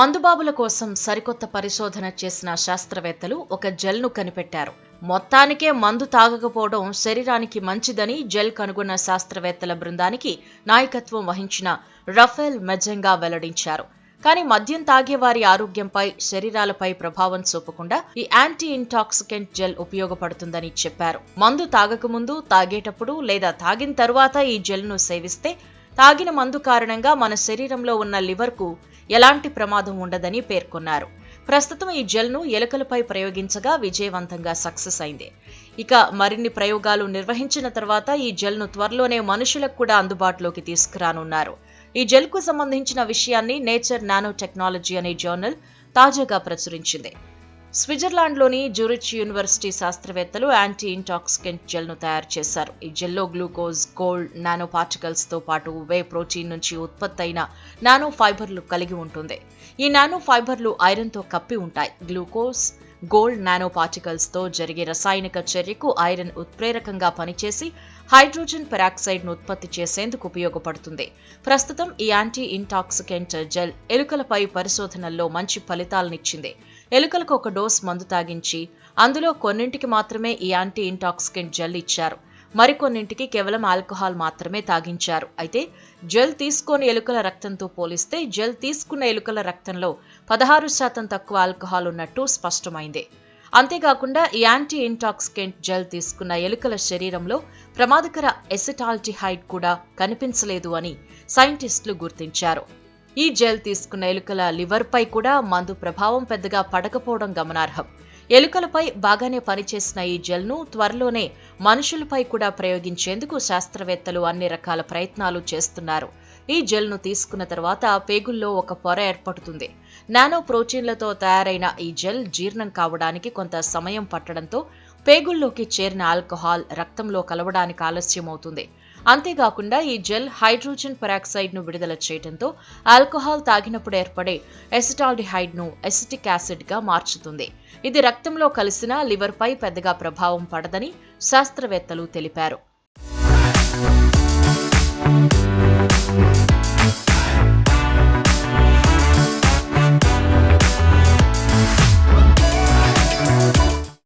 మందుబాబుల కోసం సరికొత్త పరిశోధన చేసిన శాస్త్రవేత్తలు ఒక జెల్ను కనిపెట్టారు. మొత్తానికే మందు తాగకపోవడం శరీరానికి మంచిదని జెల్ కనుగొన్న శాస్త్రవేత్తల బృందానికి నాయకత్వం వహించిన రఫేల్ మెజెంగా వెల్లడించారు. కానీ మద్యం తాగే వారి ఆరోగ్యంపై, శరీరాలపై ప్రభావం చూపకుండా ఈ యాంటీ ఇంటాక్సికెంట్ జెల్ ఉపయోగపడుతుందని చెప్పారు. మందు తాగకముందు, తాగేటప్పుడు లేదా తాగిన తరువాత ఈ జెల్ను సేవిస్తే తాగిన మందు కారణంగా మన శరీరంలో ఉన్న లివర్కు ఎలాంటి ప్రమాదం ఉండదని పేర్కొన్నారు. ప్రస్తుతం ఈ జెల్ను ఎలుకలపై ప్రయోగించగా విజయవంతంగా సక్సెస్ అయింది. ఇక మరిన్ని ప్రయోగాలు నిర్వహించిన తర్వాత ఈ జెల్ను త్వరలోనే మనుషులకు కూడా అందుబాటులోకి తీసుకురానున్నారు. ఈ జెల్కు సంబంధించిన విషయాన్ని నేచర్ నానో టెక్నాలజీ అనే జర్నల్ తాజాగా ప్రచురించింది. స్విట్జర్లాండ్లోని జూరిచ్ యూనివర్సిటీ శాస్త్రవేత్తలు యాంటీ ఇంటాక్సికెంట్ జెల్ను తయారు చేశారు. ఈ జెల్లో గ్లూకోజ్, గోల్డ్ నానో పార్టికల్స్ తో పాటు వే ప్రోటీన్ నుంచి ఉత్పత్తి అయిన నానో ఫైబర్లు కలిగి ఉంటుంది. ఈ నానో ఫైబర్లు ఐరన్తో కప్పి ఉంటాయి. గ్లూకోజ్, గోల్డ్ నానో పార్టికల్స్ తో జరిగే రసాయనిక చర్యకు ఐరన్ ఉత్ప్రేరకంగా పనిచేసి హైడ్రోజన్ పెరాక్సైడ్ ను ఉత్పత్తి చేసేందుకు ఉపయోగపడుతుంది. ప్రస్తుతం ఈ యాంటీ ఇంటాక్సికెంట్ జెల్ ఎలుకలపై పరిశోధనల్లో మంచి ఫలితాలనిచ్చింది. ఎలుకలకు ఒక డోస్ మందు తాగించి అందులో కొన్నింటికి మాత్రమే ఈ యాంటీ ఇంటాక్సికెంట్ జెల్ ఇచ్చారు. మరికొన్నింటికి కేవలం ఆల్కహాల్ మాత్రమే తాగించారు. అయితే జెల్ తీసుకోని ఎలుకల రక్తంతో పోలిస్తే జెల్ తీసుకున్న ఎలుకల రక్తంలో 16% తక్కువ ఆల్కహాల్ ఉన్నట్టు స్పష్టమైంది. అంతేకాకుండా ఈ యాంటీ ఇంటాక్సికెంట్ జెల్ తీసుకున్న ఎలుకల శరీరంలో ప్రమాదకర ఎసిటాల్డిహైడ్ కూడా కనిపించలేదు అని సైంటిస్టులు గుర్తించారు. ఈ జెల్ తీసుకున్న ఎలుకల లివర్ పై కూడా మందు ప్రభావం పెద్దగా పడకపోవడం గమనార్హం. ఎలుకలపై బాగానే పనిచేసిన ఈ జెల్ను త్వరలోనే మనుషులపై కూడా ప్రయోగించేందుకు శాస్త్రవేత్తలు అన్ని రకాల ప్రయత్నాలు చేస్తున్నారు. ఈ జెల్ను తీసుకున్న తర్వాత పేగుల్లో ఒక పొర ఏర్పడుతుంది. నానో ప్రోటీన్లతో తయారైన ఈ జెల్ జీర్ణం కావడానికి కొంత సమయం పట్టడంతో పేగుల్లోకి చేరిన ఆల్కహాల్ రక్తంలో కలవడానికి ఆలస్యమవుతుంది. అంతేకాకుండా ఈ జెల్ హైడ్రోజన్ పెరాక్సైడ్ ను విడుదల చేయడంతో ఆల్కహాల్ తాగినప్పుడు ఏర్పడే ఎసిటాల్డిహైడ్ ను ఎసిటిక్ యాసిడ్ గా మార్చుతుంది. ఇది రక్తంలో కలిసినా లివర్ పై పెద్దగా ప్రభావం పడదని శాస్త్రవేత్తలు తెలిపారు.